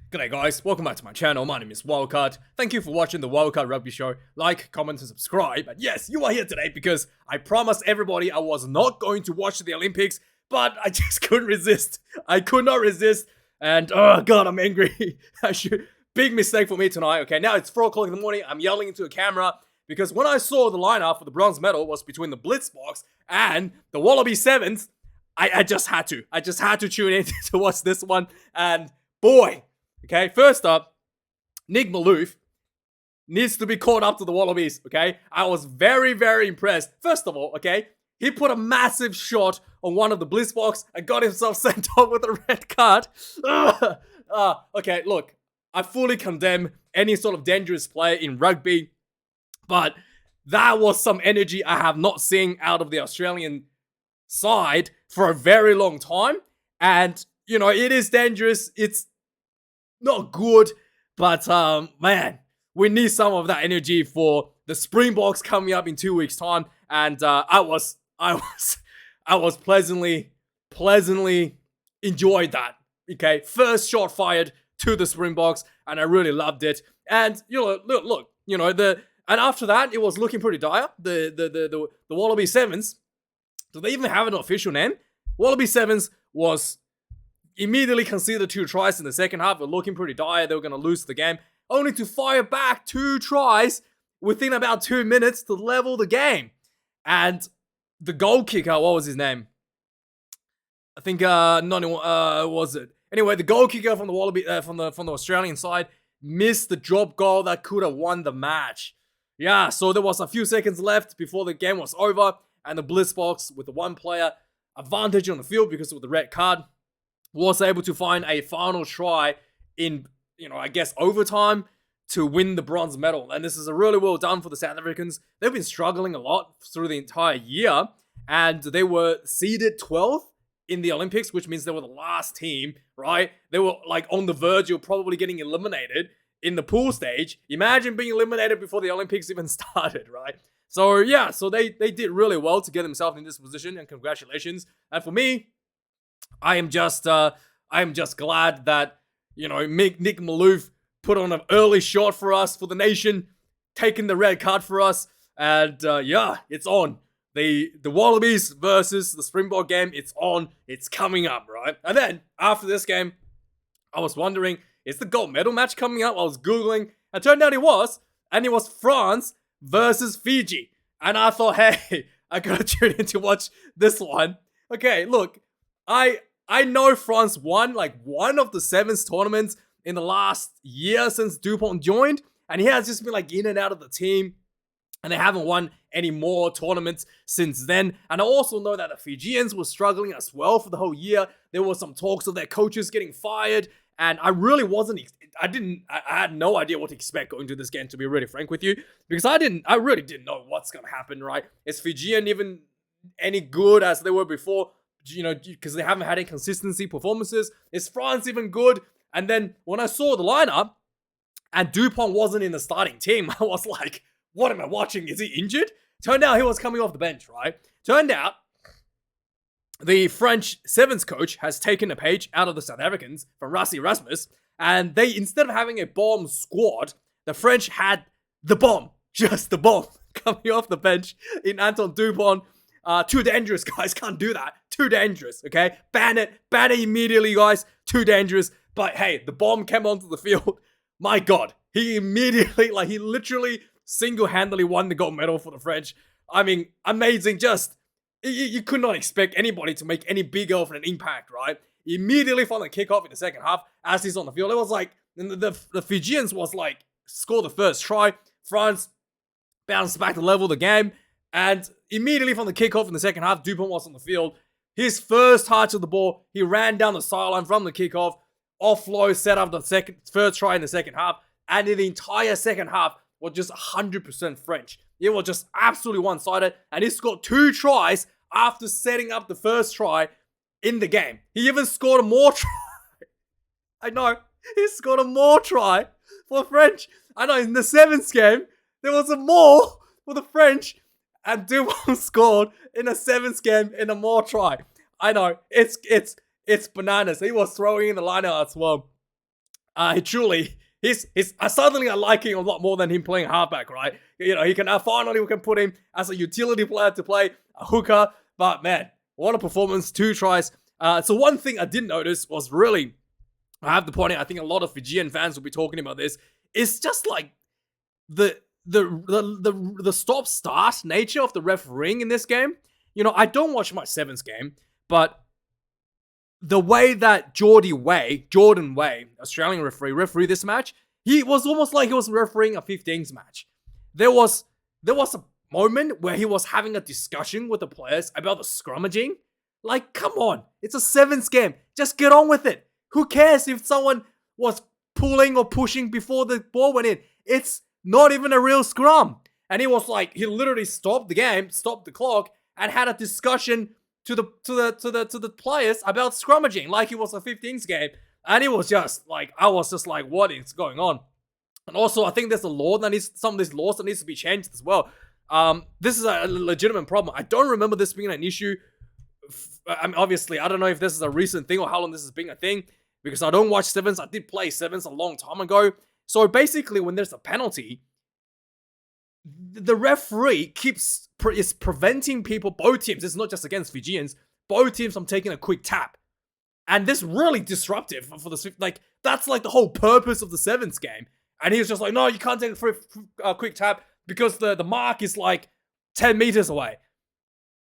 G'day guys, welcome back to my channel. My name is Wildkard. Thank you for watching the Wildkard Rugby Show. Like, comment, and subscribe. And yes, you are here today because I promised everybody I was not going to watch the Olympics, but I just couldn't resist. I could not resist, and oh god, I'm angry. Big mistake for me tonight. Okay, now it's 4 o'clock in the morning. I'm yelling into a camera because when I saw the lineup for the bronze medal was between the Blitz box and the Wallaby Sevens, I just had to. I just had to tune in to watch this one, and boy. Okay, first up, Nick Maloof needs to be caught up to the Wallabies, okay? I was very, very impressed. First of all, okay, he put a massive shot on one of the Bliss box and got himself sent off with a red card. Okay, look, I fully condemn any sort of dangerous play in rugby, but that was some energy I have not seen out of the Australian side for a very long time. And, you know, it is dangerous. It's not good, but man, we need some of that energy for the Springboks coming up in 2 weeks' time. And I was pleasantly enjoyed that. Okay, first shot fired to the Springboks, and I really loved it. And you know, look, you know and after that, it was looking pretty dire. The Wallaby Sevens. Do they even have an official name? Wallaby Sevens was immediately conceded 2 tries in the second half. Were looking pretty dire. They were going to lose the game, only to fire back 2 tries within about 2 minutes to level the game. And the goal kicker, what was his name? I think was it? Anyway, the goal kicker from the Wallaby from the Australian side missed the drop goal that could have won the match. Yeah, so there was a few seconds left before the game was over, and the Bliss box with the 1 player advantage on the field because of the red card was able to find a final try in, you know, I guess overtime to win the bronze medal. And this is a really well done for the South Africans. They've been struggling a lot through the entire year, and they were seeded 12th in the Olympics, which means they were the last team, right? They were like on the verge of probably getting eliminated in the pool stage. Imagine being eliminated before the Olympics even started, right? So yeah, so they did really well to get themselves in this position, and congratulations. And for me, I am just glad that, you know, Nick Maloof put on an early shot for us, for the nation, taking the red card for us, and yeah, it's on. The Wallabies versus the Springbok game, it's on, it's coming up, right? And then, after this game, I was wondering, is the gold medal match coming up? I was Googling, and it turned out it was, and it was France versus Fiji. And I thought, hey, I gotta tune in to watch this one. Okay, look, I know France won like one of the Sevens tournaments in the last year since Dupont joined, and he has just been like in and out of the team, and they haven't won any more tournaments since then. And I also know that the Fijians were struggling as well for the whole year. There were some talks of their coaches getting fired, and I really wasn't, I had no idea what to expect going to this game, to be really frank with you, because I really didn't know what's gonna happen, right? Is Fijian even any good as they were before? You know, because they haven't had any consistency performances. Is France even good? And then when I saw the lineup and Dupont wasn't in the starting team, I was like, what am I watching? Is he injured? Turned out he was coming off the bench, right? Turned out the French Sevens coach has taken a page out of the South Africans from Rassie Erasmus, and they, instead of having a bomb squad, the French had the bomb, just the bomb, coming off the bench in Anton Dupont. Too dangerous, guys. Can't do that. Too dangerous, okay? Ban it immediately, guys. Too dangerous. But hey, the bomb came onto the field. My God, he immediately, like, he literally single-handedly won the gold medal for the French. I mean, amazing. Just, you could not expect anybody to make any bigger of an impact, right? Immediately from the kickoff in the second half, as he's on the field, it was like, the Fijians was like, score the first try. France bounced back to level the game. And immediately from the kickoff in the second half, Dupont was on the field. His first touch of the ball, he ran down the sideline from the kickoff, offload, set up the first try in the second half, and in the entire second half was just 100% French. It was just absolutely one-sided, and he scored 2 tries after setting up the first try in the game. He even scored a more try. I know, he scored a more try for French. I know, in the Sevens game, there was a more for the French, and Dupont scored in a Sevens game in a more try. I know, it's bananas. He was throwing in the lineup as well. He's suddenly I like him a lot more than him playing halfback, right? You know, he can finally we can put him as a utility player to play a hooker. But man, what a performance! 2 tries. So one thing I did notice was really, I have to point out, I think a lot of Fijian fans will be talking about this. It's just like the stop-start nature of the refereeing in this game. You know, I don't watch much Sevens game, but the way that Jordan Way, Australian referee this match, he was almost like he was refereeing a 15s match. There was a moment where he was having a discussion with the players about the scrummaging. Like, come on, it's a Sevens game. Just get on with it. Who cares if someone was pulling or pushing before the ball went in? It's not even a real scrum. And he was like, he literally stopped the game, stopped the clock, and had a discussion to the players about scrummaging, like it was a 15s game. And it was just like, I was just like, what is going on? And also, I think there's a law that needs, some of these laws that needs to be changed as well. This is a legitimate problem. I don't remember this being an issue. I mean, obviously, I don't know if this is a recent thing or how long this has been a thing, because I don't watch Sevens. I did play Sevens a long time ago. So basically, when there's a penalty, the referee is preventing people, both teams, it's not just against Fijians, both teams from taking a quick tap. And this really disruptive for the, like, that's like the whole purpose of the Sevens game. And he was just like, no, you can't take a quick tap because the mark is like 10 meters away.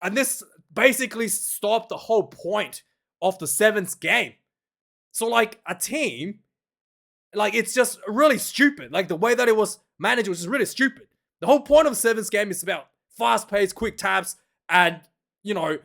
And this basically stopped the whole point of the Sevens game. So like a team, like it's just really stupid. Like the way that it was managed was just really stupid. The whole point of the Sevens game is about fast-paced, quick taps, and, you know,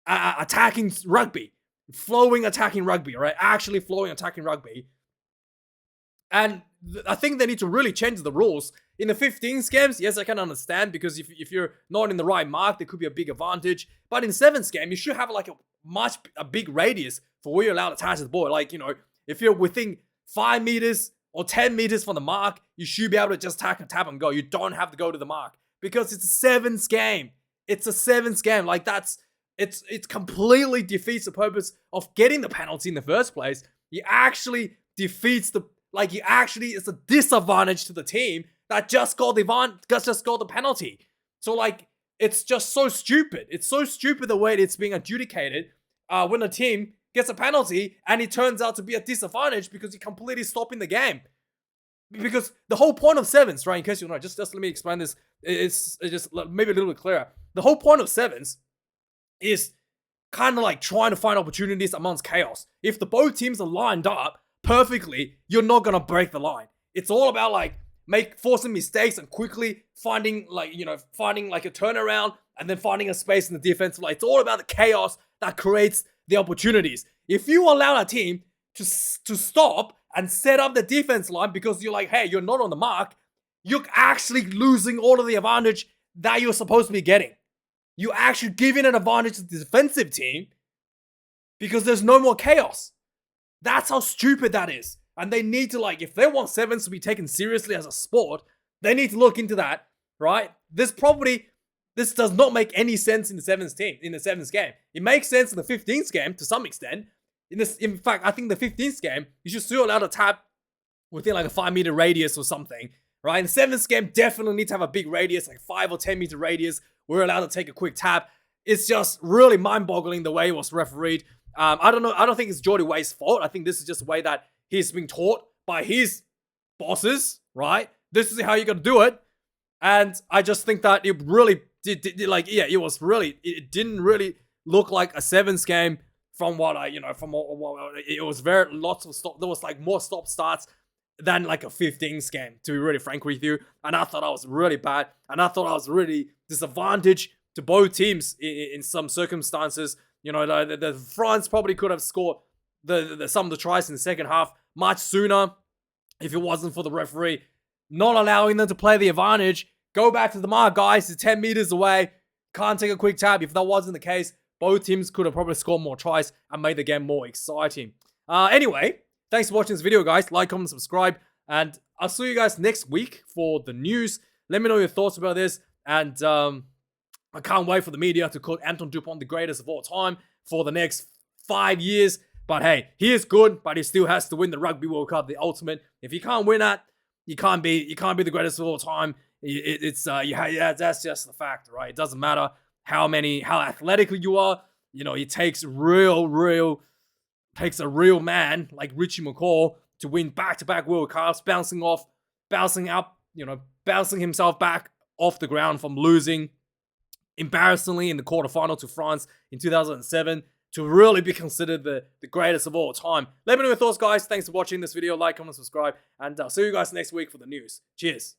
attacking rugby. Flowing attacking rugby, right? Actually flowing attacking rugby. And I think they need to really change the rules. In the 15s games, yes, I can understand, because if you're not in the right mark, there could be a big advantage. But in 7th game, you should have like a big radius for where you're allowed to attach the ball. Like, you know, if you're within 5 meters or 10 meters from the mark, you should be able to just tap and go. You don't have to go to the mark, because it's a 7th game. It's a 7th game. Like it completely defeats the purpose of getting the penalty in the first place. It actually defeats it's a disadvantage to the team that just got the penalty. So like, it's just so stupid. It's so stupid the way it's being adjudicated when a team gets a penalty and it turns out to be a disadvantage because you're completely stopping the game. Because the whole point of Sevens, right, in case you know, just let me explain this. It's just maybe a little bit clearer. The whole point of Sevens is kind of like trying to find opportunities amongst chaos. If the both teams are lined up perfectly, you're not gonna break the line. It's all about like forcing mistakes and quickly finding like a turnaround and then finding a space in the defensive line. It's all about the chaos that creates the opportunities. If you allow a team to stop and set up the defense line because you're like, hey, you're not on the mark, you're actually losing all of the advantage that you're supposed to be getting. You're actually giving an advantage to the defensive team because there's no more chaos. That's how stupid that is. And they need to, like, if they want Sevens to be taken seriously as a sport, they need to look into that, right? This does not make any sense in the Sevens game. It makes sense in the 15th game to some extent. In fact, I think the 15th game, you should still allow to tap within like a 5 meter radius or something, right? In the 7th game, definitely need to have a big radius, like 5 or 10 meter radius. We're allowed to take a quick tap. It's just really mind-boggling the way it was refereed. I don't know. I don't think it's Jordy Way's fault. I think this is just the way that he's being taught by his bosses, right? This is how you got to do it. And I just think that it really it didn't really look like a Sevens game from what it was lots of stop. There was like more stop starts than like a 15s game, to be really frank with you. And I thought I was really bad. And I thought I was really disadvantaged to both teams in some circumstances. You know, the France probably could have scored some of the tries in the second half much sooner if it wasn't for the referee not allowing them to play the advantage. Go back to the mark, guys. It's 10 meters away. Can't take a quick tap. If that wasn't the case, both teams could have probably scored more tries and made the game more exciting. Anyway, thanks for watching this video, guys. Like, comment, subscribe. And I'll see you guys next week for the news. Let me know your thoughts about this. And I can't wait for the media to call Anton Dupont the greatest of all time for the next 5 years. But hey, he is good, but he still has to win the Rugby World Cup, the ultimate. If you can't win that, you can't be the greatest of all time. That's just the fact, right? It doesn't matter how athletically you are. You know, it takes a real man like Richie McCaw to win back-to-back World Cups, bouncing himself back off the ground from losing embarrassingly in the quarterfinal to France in 2007 to really be considered the greatest of all time. Let me know your thoughts, guys. Thanks for watching this video. Like, comment, subscribe, and I'll see you guys next week for the news. Cheers.